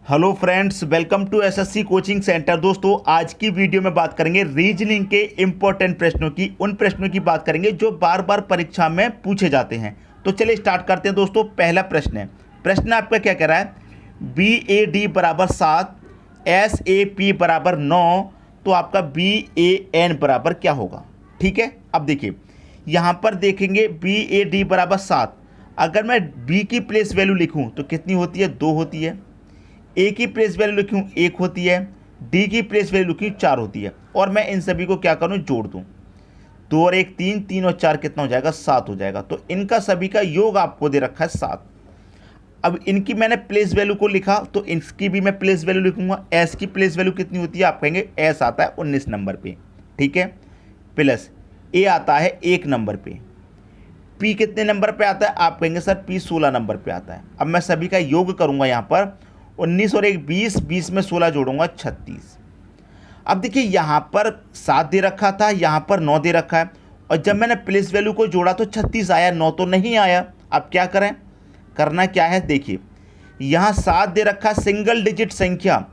Hello friends, welcome to SSC coaching centre. दोस्तों, आज की वीडियो में बात करेंगे रीजनिंग के इंपॉर्टेंट प्रश्नों की। उन प्रश्नों की बात करेंगे जो बार बार परीक्षा में पूछे जाते हैं। तो चलिए स्टार्ट करते हैं दोस्तों। पहला प्रश्न है, प्रश्न आपका क्या कह रहा है, BAD बराबर 7, SAP बराबर 9, तो आपका BAN बराबर क्या होगा। ठीक है, अब देखिए यहाँ पर देखेंगे BAD बराबर 7। अगर मैं B की प्लेस वैल्यू लिखूँ तो कितनी होती है, 2 होती है। ए की प्लेस वैल्यू लिखूँ 1 होती है। डी की प्लेस वैल्यू लिखूँ 4 होती है। और मैं इन सभी को क्या करूँ, जोड़ दूँ। 2 और 1 3, 3 और 4 कितना हो जाएगा, 7 हो जाएगा। तो इनका सभी का योग आपको दे रखा है 7। अब इनकी मैंने प्लेस वैल्यू को लिखा तो इसकी भी मैं प्लेस वैल्यू लिखूँगा। एस की प्लेस वैल्यू कितनी होती है, आप कहेंगे एस आता है 19 नंबर पे, ठीक है। प्लस ए आता है 1 नंबर पे। पी कितने नंबर पे आता है, आप कहेंगे सर पी 16 नंबर पे आता है। अब मैं सभी का योग करूँगा यहाँ पर, 19 और 1 20, 20 में 16 जोड़ूंगा 36। अब देखिए यहाँ पर 7 दे रखा था, यहाँ पर 9 दे रखा है, और जब मैंने प्लेस वैल्यू को जोड़ा तो 36 आया, 9 तो नहीं आया। अब क्या करें, करना क्या है, देखिए यहाँ 7 दे रखा सिंगल डिजिट संख्या,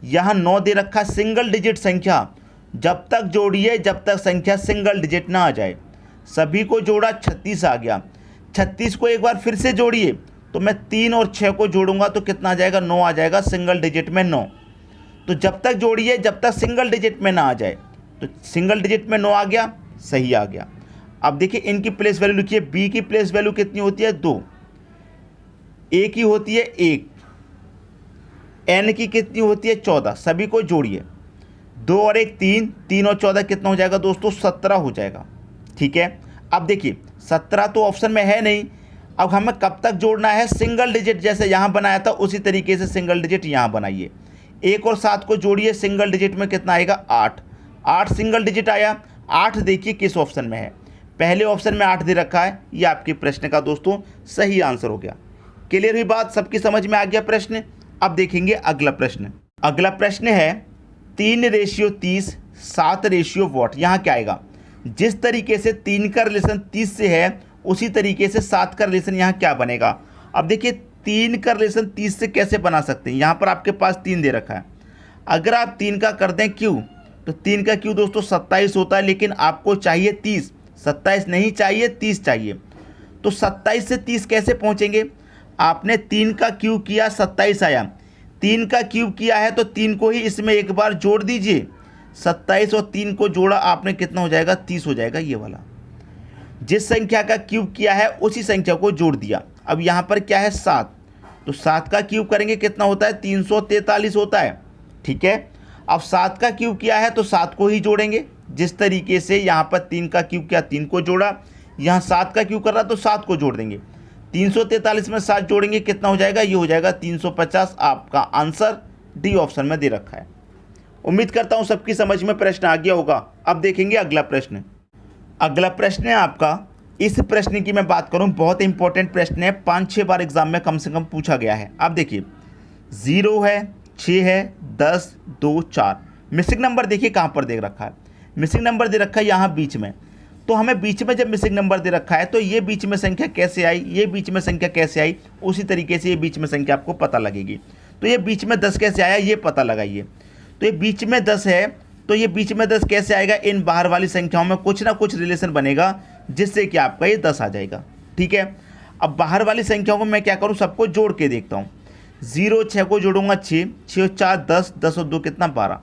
यहाँ 9 दे रखा सिंगल डिजिट संख्या। जब तक जोड़िए जब तक संख्या सिंगल डिजिट ना आ जाए। सभी को जोड़ा 36 आ गया। 36 को एक बार फिर से जोड़िए तो मैं 3 और 6 को जोड़ूंगा तो कितना आ जाएगा, 9 आ जाएगा, सिंगल डिजिट में 9। तो जब तक जोड़िए जब तक सिंगल डिजिट में ना आ जाए। तो सिंगल डिजिट में 9 आ गया, सही आ गया। अब देखिए इनकी प्लेस वैल्यू लिखिए। बी की प्लेस वैल्यू कितनी होती है, 2। ए की होती है 1। एन की कितनी होती है, 14। सभी को जोड़िए, 2 और 1 3, 3 और 14 कितना हो जाएगा दोस्तों, 17 हो जाएगा। ठीक है, अब देखिए 17 तो ऑप्शन में है नहीं। अब हमें कब तक जोड़ना है, सिंगल डिजिट, जैसे यहाँ बनाया था उसी तरीके से सिंगल डिजिट यहाँ बनाइए। 1 और 7 को जोड़िए, सिंगल डिजिट में कितना आएगा, 8। 8 सिंगल डिजिट आया। 8 देखिए किस ऑप्शन में है, पहले ऑप्शन में 8 दे रखा है। ये आपके प्रश्न का दोस्तों सही आंसर हो गया। क्लियर हुई बात, सबकी समझ में आ गया प्रश्न। अब देखेंगे अगला प्रश्न। अगला प्रश्न है 3:30, 7:वाट। यहाँ क्या आएगा, जिस तरीके से 3 का रिलेशन 30 से है उसी तरीके से 7 का रिलेशन यहाँ क्या बनेगा। अब देखिए 3 का रिलेशन 30 से कैसे बना सकते हैं, यहाँ पर आपके पास 3 दे रखा है। अगर आप 3 का कर दें क्यू तो 3 का क्यू दोस्तों 27 होता है, लेकिन आपको चाहिए 30। 27 नहीं चाहिए, 30 चाहिए। तो 27 से 30 कैसे पहुँचेंगे, आपने 3 का क्यू किया, 27 आया। 3 का क्यूब किया है तो 3 को ही इसमें एक बार जोड़ दीजिए। 27 और 3 को जोड़ा आपने, कितना हो जाएगा, 30 हो जाएगा। ये वाला जिस संख्या का क्यूब किया है उसी संख्या को जोड़ दिया। अब यहाँ पर क्या है, 7, तो 7 का क्यूब करेंगे कितना होता है, 343 होता है। ठीक है, अब 7 का क्यूब किया है तो 7 को ही जोड़ेंगे। जिस तरीके से यहाँ पर 3 का क्यूब किया, 3 को जोड़ा, यहाँ 7 का क्यूब कर रहा तो 7 को जोड़ देंगे। 343 में 7 जोड़ेंगे, कितना हो जाएगा, ये हो जाएगा 350। आपका आंसर डी ऑप्शन में दे रखा है। उम्मीद करता हूँ सबकी समझ में प्रश्न आ गया होगा। अब देखेंगे अगला प्रश्न। अगला प्रश्न है आपका, इस प्रश्न की मैं बात करूं, बहुत इंपॉर्टेंट प्रश्न है, 5-6 बार एग्जाम में कम से कम पूछा गया है। अब देखिए 0 है, 6 है, 10, 2, 4। मिसिंग नंबर देखिए कहां पर दे रखा है, मिसिंग नंबर दे रखा है यहाँ बीच में। तो हमें बीच में जब मिसिंग नंबर दे रखा है तो ये बीच में संख्या कैसे आई, ये बीच में संख्या कैसे आई, उसी तरीके से ये बीच में संख्या आपको पता लगेगी। तो ये बीच में 10 कैसे आया, ये पता लगाइए। तो ये बीच में 10 है तो ये बीच में 10 कैसे आएगा, इन बाहर वाली संख्याओं में कुछ ना कुछ रिलेशन बनेगा जिससे कि आपका ये 10 आ जाएगा। ठीक है, अब बाहर वाली संख्याओं को मैं क्या करूँ, सबको जोड़ के देखता हूँ। 0 6 को जोड़ूंगा 6, 6 और 4 10, 10 और 2 कितना, 12।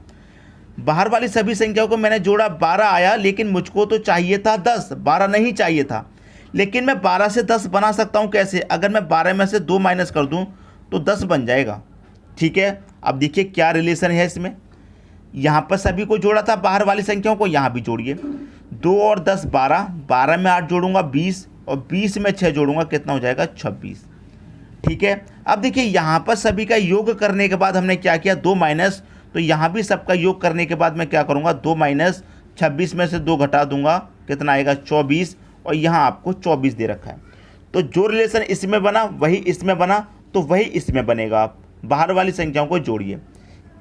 बाहर वाली सभी संख्याओं को मैंने जोड़ा, 12 आया, लेकिन मुझको तो चाहिए था 10, 12 नहीं चाहिए था। लेकिन मैं 12 से 10 बना सकता हूँ कैसे, अगर मैं 12 में से 2 माइनस कर दूँ तो 10 बन जाएगा। ठीक है, अब देखिए क्या रिलेशन है इसमें। यहाँ पर सभी को जोड़ा था बाहर वाली संख्याओं को, यहाँ भी जोड़िए। 2 और 10 12, 12 में 8 जोड़ूंगा 20, और 20 में 6 जोड़ूंगा, कितना हो जाएगा, 26। ठीक है, अब देखिए यहाँ पर सभी का योग करने के बाद हमने क्या किया, 2 माइनस। तो यहाँ भी सबका योग करने के बाद मैं क्या करूँगा, 2 माइनस 26 में से 2 घटा दूंगा, कितना आएगा, 24। और यहाँ आपको 24 दे रखा है। तो जो रिलेशन इसमें बना वही इसमें बना, तो वही इसमें बनेगा। आप बाहर वाली संख्याओं को जोड़िए।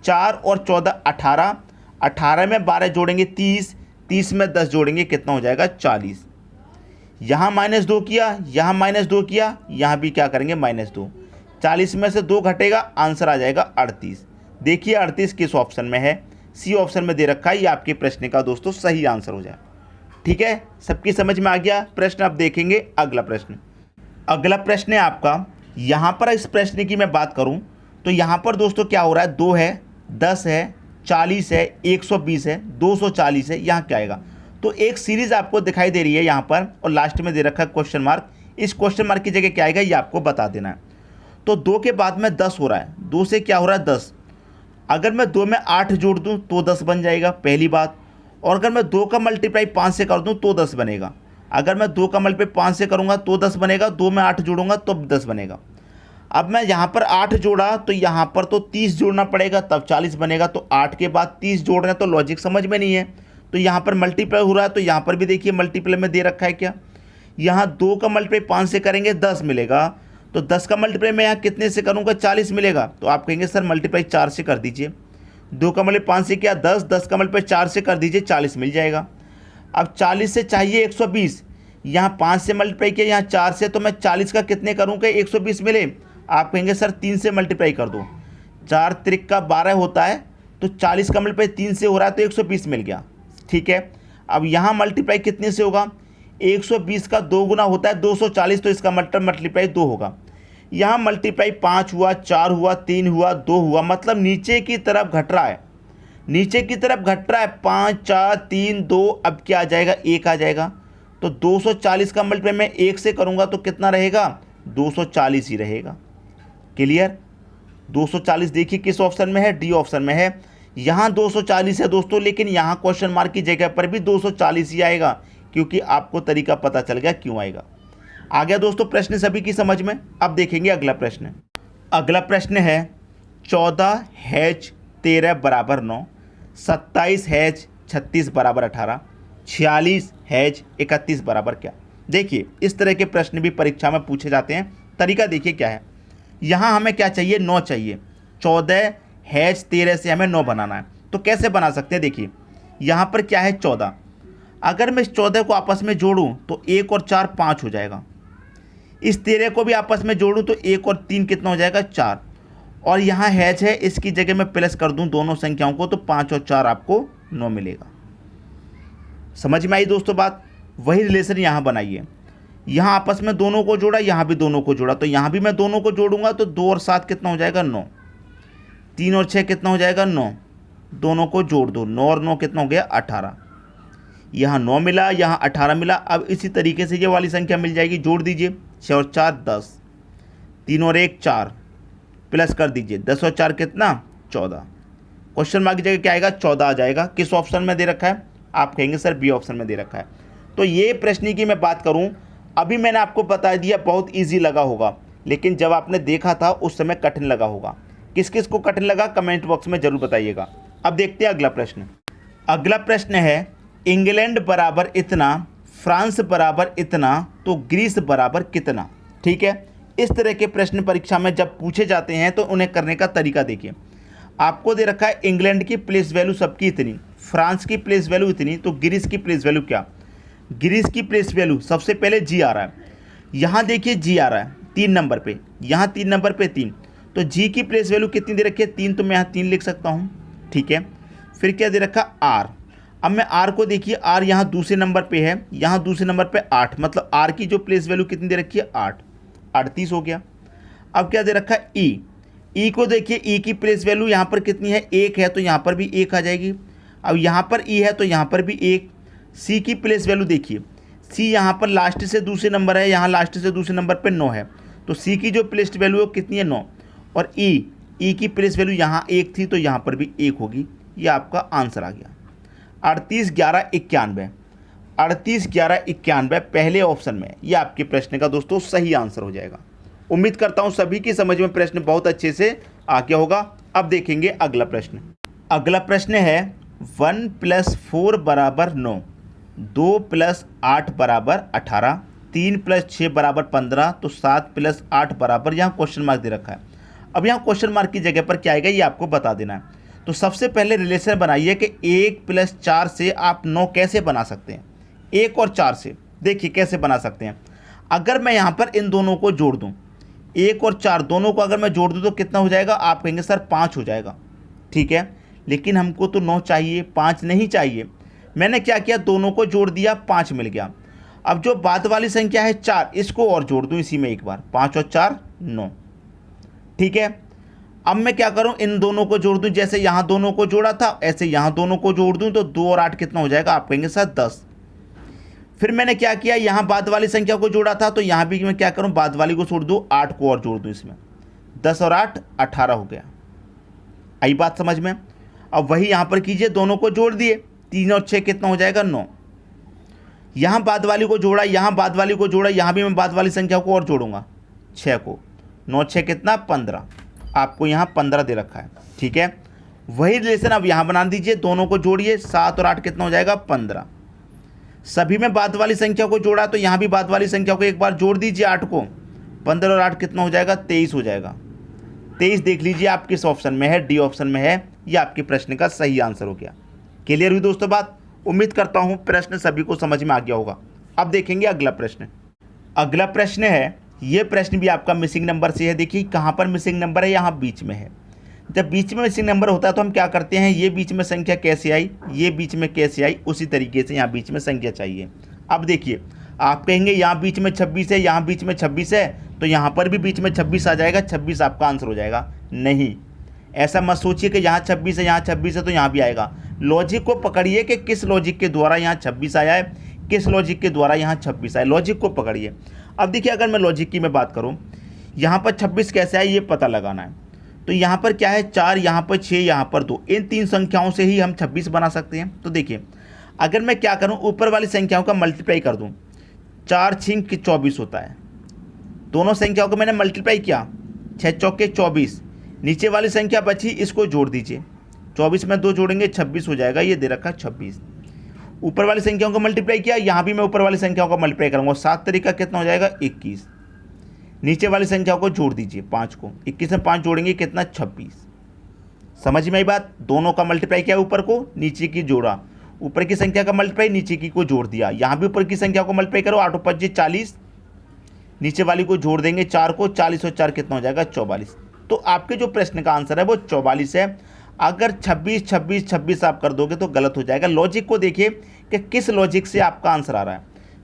4 और 14 18, 18 में 12 जोड़ेंगे 30, 30 में 10 जोड़ेंगे, कितना हो जाएगा, 40। यहाँ -2 किया, यहाँ -2 किया, यहाँ भी क्या करेंगे, -2। 40 में से 2 घटेगा, आंसर आ जाएगा 38। देखिए 38 किस ऑप्शन में है, सी ऑप्शन में दे रखा है। ये आपके प्रश्न का दोस्तों सही आंसर हो जाए। ठीक है, सबकी समझ में आ गया प्रश्न। अब देखेंगे अगला प्रश्न। अगला प्रश्न है आपका, यहाँ पर इस प्रश्न की मैं बात करूँ तो यहाँ पर दोस्तों क्या हो रहा है, 2 है, 10 है, 40 है, 120 है, 240 है, यहाँ क्या आएगा। तो एक सीरीज आपको दिखाई दे रही है यहाँ पर और लास्ट में दे रखा है क्वेश्चन मार्क। इस क्वेश्चन मार्क की जगह क्या आएगा ये आपको बता देना है। तो 2 के बाद में 10 हो रहा है, 2 से क्या हो रहा है 10। अगर मैं 2 में 8 जोड़ दूँ तो 10 बन जाएगा, पहली बात। और अगर मैं 2 का मल्टीप्लाई 5 से कर दूँ तो 10 बनेगा। अगर मैं 2 का मल्टीप्लाई 5 से करूँगा तो 10 बनेगा, 2 में 8 जोड़ूंगा तो 10 बनेगा। अब मैं यहाँ पर 8 जोड़ा तो यहाँ पर तो 30 जोड़ना पड़ेगा तब 40 बनेगा। तो 8 के बाद 30 जोड़ रहे हैं तो लॉजिक समझ में नहीं है। तो यहाँ पर मल्टीप्लाई हो रहा है तो यहाँ पर भी देखिए मल्टीप्लाई में दे रखा है क्या, यहाँ 2 का मल्टीप्लाई 5 से करेंगे 10 मिलेगा। तो 10 का मल्टीप्लाई मैं यहाँ कितने से करूँगा, 40 मिलेगा। तो आप कहेंगे सर मल्टीप्लाई 4 से कर दीजिए। 2 का मल्टीप्लाई 5 से क्या 10, 10 का मल्टीप्लाई 4 से कर दीजिए, 40 मिल जाएगा। अब 40 से चाहिए 120, यहाँ 5 से मल्टीप्लाई किया, यहाँ 4 से, तो मैं 40 का कितने करूँ कि 120 मिले। आप कहेंगे सर 3 से मल्टीप्लाई कर दो, 4 त्रिक का 12 होता है, तो 40 का मल्टीप्लाई 3 से हो रहा है तो 120 मिल गया। ठीक है, अब यहाँ मल्टीप्लाई कितने से होगा, 120 का 2 गुना होता है 240, तो इसका मल्टीप्लाई 2 होगा। यहाँ मल्टीप्लाई 5 हुआ, 4 हुआ, 3 हुआ, 2 हुआ, मतलब नीचे की तरफ घट रहा है, नीचे की तरफ घट रहा है। 5, 4, 3, 2, अब क्या आ जाएगा, 1 आ जाएगा। तो 240 का मल्टीप्लाई मैं 1 से करूँगा तो कितना रहेगा, 240 ही रहेगा। क्लियर, 240 देखिए किस ऑप्शन में है, डी ऑप्शन में है। यहाँ 240 है दोस्तों, लेकिन यहाँ क्वेश्चन मार्क की जगह पर भी 240 ही आएगा, क्योंकि आपको तरीका पता चल गया क्यों आएगा। आ गया दोस्तों प्रश्न सभी की समझ में। अब देखेंगे अगला प्रश्न। अगला प्रश्न है 14 हैज 13 बराबर 9, 27 हैज 36 बराबर 18, 46 हैज 31 बराबर क्या। देखिए इस तरह के प्रश्न भी परीक्षा में पूछे जाते हैं। तरीका देखिए क्या है, यहाँ हमें क्या चाहिए, 9 चाहिए। 14 हैज 13 से हमें 9 बनाना है, तो कैसे बना सकते हैं। देखिए यहाँ पर क्या है 14, अगर मैं इस 14 को आपस में जोड़ूं तो 1 और 4 5 हो जाएगा। इस 13 को भी आपस में जोड़ूं तो 1 और 3 कितना हो जाएगा, 4। और यहाँ हैज है, इसकी जगह मैं प्लस कर दूं दोनों संख्याओं को तो 5 और 4 आपको 9 मिलेगा। समझ में आई दोस्तों बात। वही रिलेशन यहाँ बनाइए, यहाँ आपस में दोनों को जोड़ा, यहाँ भी दोनों को जोड़ा, तो यहाँ भी मैं दोनों को जोड़ूंगा तो 2 और 7 कितना हो जाएगा, 9। 3 और 6 कितना हो जाएगा, 9। दोनों को जोड़ दो, 9 और 9 कितना हो गया, 18। यहाँ 9 मिला, यहाँ 18 मिला। अब इसी तरीके से ये वाली संख्या मिल जाएगी, जोड़ दीजिए, 6 और 4 10, 3 और 1 4, प्लस कर दीजिए, 10 और 4 कितना, 14। क्वेश्चन मार्क की जगह क्या आएगा, 14 आ जाएगा। किस ऑप्शन में दे रखा है, आप कहेंगे सर बी ऑप्शन में दे रखा है। तो ये प्रश्न की मैं बात करूँ, अभी मैंने आपको बता दिया बहुत ईजी लगा होगा, लेकिन जब आपने देखा था उस समय कठिन लगा होगा। किस किस को कठिन लगा कमेंट बॉक्स में जरूर बताइएगा। अब देखते हैं अगला प्रश्न। अगला प्रश्न है इंग्लैंड बराबर इतना, फ्रांस बराबर इतना, तो ग्रीस बराबर कितना। ठीक है, इस तरह के प्रश्न परीक्षा में जब पूछे जाते हैं तो उन्हें करने का तरीका देखिए। आपको दे रखा है इंग्लैंड की प्लेस वैल्यू सबकी इतनी, फ्रांस की प्लेस वैल्यू इतनी, तो ग्रीस की प्लेस वैल्यू क्या। ग्रीस की प्लेस वैल्यू सबसे पहले जी आ रहा है, यहाँ देखिए जी आ रहा है 3 नंबर पे, यहाँ 3 नंबर पे 3, तो जी की प्लेस वैल्यू कितनी दे रखी है, 3, तो मैं यहाँ 3 लिख सकता हूँ। ठीक है, फिर क्या दे रखा आर। अब मैं आर को देखिए, आर यहाँ दूसरे नंबर पे है, यहाँ दूसरे नंबर पे 8, मतलब आर की जो प्लेस वैल्यू कितनी दे रखी है, 8, 38 हो गया। अब क्या दे रखा है ई, ई को देखिए, ई की प्लेस वैल्यू यहाँ पर कितनी है, 1 है, तो यहाँ पर भी 1 आ जाएगी। अब यहाँ पर ई है तो यहाँ पर भी 1। सी की प्लेस वैल्यू देखिए, सी यहाँ पर लास्ट से दूसरे नंबर है, यहाँ लास्ट से दूसरे नंबर पर 9 है, तो सी की जो प्लेस वैल्यू है कितनी है, 9। और ई की प्लेस वैल्यू यहाँ 1 थी तो यहाँ पर भी 1 होगी। ये आपका आंसर आ गया 38 11 91। 38 11 91 पहले ऑप्शन में, ये आपके प्रश्न का दोस्तों सही आंसर हो जाएगा। उम्मीद करता हूँ सभी की समझ में प्रश्न बहुत अच्छे से आ गया होगा। अब देखेंगे अगला प्रश्न। अगला प्रश्न है 1 + 4 बराबर 9, 2 + 8 बराबर 18, 3 + 6 बराबर 15, तो 7 + 8 बराबर, यहाँ क्वेश्चन मार्क दे रखा है। अब यहाँ क्वेश्चन मार्क की जगह पर क्या आएगा ये आपको बता देना है। तो सबसे पहले रिलेशन बनाइए कि 1 + 4 से आप 9 कैसे बना सकते हैं। 1 और 4 से देखिए कैसे बना सकते हैं। अगर मैं यहाँ पर इन दोनों को जोड़ दूँ, 1 और 4 दोनों को अगर मैं जोड़ दूँ तो कितना हो जाएगा? आप कहेंगे सर 5 हो जाएगा, ठीक है, लेकिन हमको तो 9 चाहिए, 5 नहीं चाहिए। मैंने क्या किया, दोनों को जोड़ दिया, 5 मिल गया। अब जो बाद वाली संख्या है 4, इसको और जोड़ दूँ इसी में एक बार, 5 और 4 9, ठीक है। अब मैं क्या करूं, इन दोनों को जोड़ दूं, जैसे यहां दोनों को जोड़ा था ऐसे यहां दोनों को जोड़ दूं, तो 2 और 8 कितना हो जाएगा? आप कहेंगे सर 10। फिर मैंने क्या किया, यहां बाद वाली संख्या को जोड़ा था, तो यहां भी मैं क्या करूं, बाद वाली को छोड़ दूं, 8 को और जोड़ दूं इसमें, 10 और 8 18 हो गया। आई बात समझ में? अब वही यहां पर कीजिए, दोनों को जोड़ दिए, 3 और 6 कितना हो जाएगा? 9। यहां बाद वाली को जोड़ा, यहां बाद वाली को जोड़ा, यहां भी मैं बाद वाली संख्या को और जोड़ूंगा, 6 को, 9 6 कितना? 15। आपको यहाँ 15 दे रखा है, ठीक है। वही रिलेशन अब यहाँ बना दीजिए, दोनों को जोड़िए, 7 और 8 कितना हो जाएगा? 15। सभी में बाद वाली संख्या को जोड़ा, तो यहाँ भी बाद वाली संख्या को एक बार जोड़ दीजिए, 8 को, 15 और 8 कितना हो जाएगा? 23 हो जाएगा। 23 देख लीजिए आप किस ऑप्शन में है, डी ऑप्शन में है। ये आपके प्रश्न का सही आंसर हो गया। क्लियर हुई दोस्तों बात? उम्मीद करता हूँ प्रश्न सभी को समझ में आ गया होगा। अब देखेंगे अगला प्रश्न। अगला प्रश्न है, ये प्रश्न भी आपका मिसिंग नंबर से है। देखिए कहाँ पर मिसिंग नंबर है, यहाँ बीच में है। जब बीच में मिसिंग नंबर होता है तो हम क्या करते हैं, ये बीच में संख्या कैसे आई, ये बीच में कैसे आई, उसी तरीके से यहाँ बीच में संख्या चाहिए। अब देखिए आप कहेंगे यहाँ बीच में 26 है, यहाँ बीच में 26 है, तो यहाँ पर भी बीच में 26 आ जाएगा, 26 आपका आंसर हो जाएगा। नहीं, ऐसा मत सोचिए कि यहाँ 26 है, यहाँ 26 है तो यहाँ भी आएगा। लॉजिक को पकड़िए कि किस लॉजिक के द्वारा यहाँ 26 आया है, किस लॉजिक के द्वारा यहाँ 26 आया, लॉजिक को पकड़िए। अब देखिए अगर मैं लॉजिक की मैं बात करूँ, यहाँ पर 26 कैसे आए ये पता लगाना है, तो यहाँ पर क्या है 4, यहाँ पर 6, यहाँ पर 2, इन 3 संख्याओं से ही हम 26 बना सकते हैं। तो देखिए अगर मैं क्या करूँ, ऊपर वाली संख्याओं का मल्टीप्लाई कर दूँ, 4 6 24 होता है। दोनों संख्याओं को मैंने मल्टीप्लाई किया, 6 चौके 24, नीचे वाली संख्या बची, इसको जोड़ दीजिए, 24 में 2 जोड़ेंगे 26 हो जाएगा, ये दे रखा 26। ऊपर वाली संख्याओं को मल्टीप्लाई किया, यहाँ भी मैं ऊपर वाली संख्याओं को मल्टीप्लाई करूँगा, 7 तरीका कितना हो जाएगा? 21। नीचे वाली संख्याओं को जोड़ दीजिए, 5 को, 21 में 5 जोड़ेंगे कितना? 26। समझ में आई बात? दोनों का मल्टीप्लाई किया, ऊपर को नीचे की जोड़ा, ऊपर की संख्या का मल्टीप्लाई नीचे की को जोड़ दिया। यहाँ भी ऊपर की संख्या को मल्टीप्लाई करो, 8 5 40, नीचे वाली को जोड़ देंगे 4 को, 40 और 4 कितना हो जाएगा? 44। तो आपके जो प्रश्न का आंसर है वो 44 है। अगर 26 26 26 आप कर दोगे तो गलत हो जाएगा। लॉजिक को देखिए कि किस लॉजिक से आपका आंसर आ रहा है।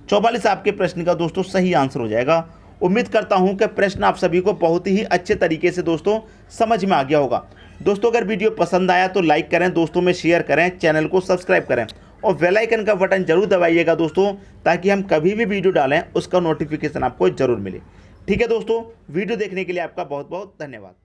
44 आपके प्रश्न का दोस्तों सही आंसर हो जाएगा। उम्मीद करता हूं कि प्रश्न आप सभी को बहुत ही अच्छे तरीके से दोस्तों समझ में आ गया होगा। दोस्तों अगर वीडियो पसंद आया तो लाइक करें, दोस्तों में शेयर करें, चैनल को सब्सक्राइब करें और बेल आइकन का बटन जरूर दबाइएगा दोस्तों, ताकि हम कभी भी वीडियो डालें उसका नोटिफिकेशन आपको जरूर मिले। ठीक है दोस्तों, वीडियो देखने के लिए आपका बहुत बहुत धन्यवाद।